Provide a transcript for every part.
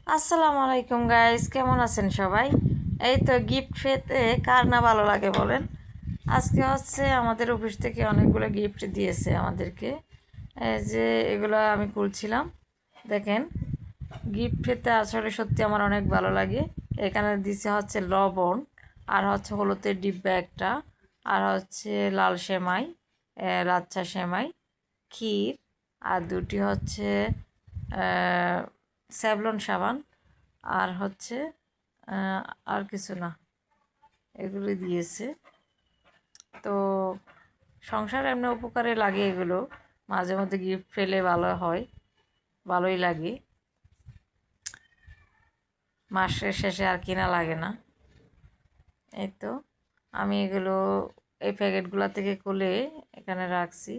আসসালামু আলাইকুম গাইস, কেমন আছেন সবাই? এই তো গিফট পেতে কার না ভালো লাগে বলেন। আজকে হচ্ছে আমাদের অফিস থেকে অনেকগুলো গিফট দিয়েছে আমাদেরকে। এই যে এগুলো আমি খুলছিলাম, দেখেন। গিফট পেতে আসলে সত্যি আমার অনেক ভালো লাগে। এখানে দিছে হচ্ছে লবণ, আর হচ্ছে হলুদের ডিব্বা একটা, আর হচ্ছে লাল সেমাই, লাচ্ছা সেমাই, ক্ষীর, আর দুটি হচ্ছে স্যাভলন সাবান, আর হচ্ছে আর কিছু না, এগুলি দিয়েছে। তো সংসার এমনি উপকারে লাগে এগুলো, মাঝে মধ্যে গিফট পেলে ভালো হয়, ভালোই লাগে। মাসের শেষে আর কিনা লাগে না। এই তো আমি এগুলো এই প্যাকেটগুলো থেকে খুলে এখানে রাখছি।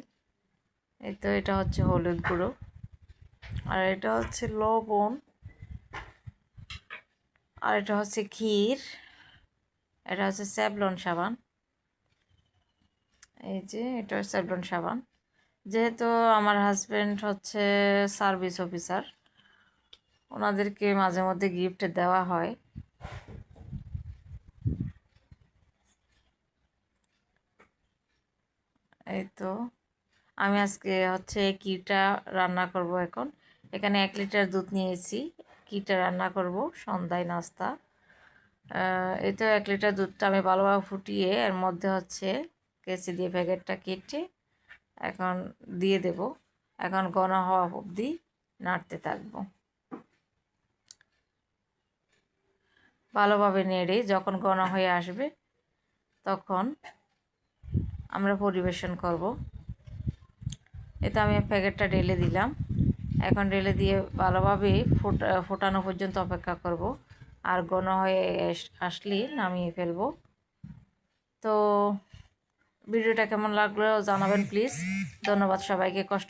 এই তো এটা হচ্ছে হলুদ গুঁড়ো, আর এটা হচ্ছে লবণ, আর এটা হচ্ছে ক্ষীর, এটা হচ্ছে স্যাভলন সাবান। এই যে এটা স্যাভলন সাবান। যেহেতু আমার হাজব্যান্ড হচ্ছে সার্ভিস অফিসার, ওনাদেরকে মাঝে মধ্যে গিফট দেওয়া হয়। এই তো আমি আজকে হচ্ছে কিটা রান্না করব। এখন এখানে 1 লিটার দুধ নিয়েছি, কিটা রান্না করব সন্ধ্যায় নাস্তা। এই তো 1 লিটার দুধটা আমি ভালোভাবে ফুটিয়ে এর মধ্যে হচ্ছে কেচি দিয়ে প্যাকেটটা কেটে এখন দিয়ে দেব। এখন ঘন হওয়া অবধি নাড়তে থাকবো, ভালোভাবে নেড়ে যখন ঘন হয়ে আসবে তখন আমরা পরিবেশন করব। এতে আমি প্যাকেটটা ঢেলে দিলাম। এখন ঢেলে দিয়ে ভালোভাবে ফোটানো পর্যন্ত অপেক্ষা করব, আর ঘন হয়ে আসলে নামিয়ে ফেলব। তো ভিডিওটা কেমন লাগলো জানাবেন প্লিজ। ধন্যবাদ সবাইকে কষ্ট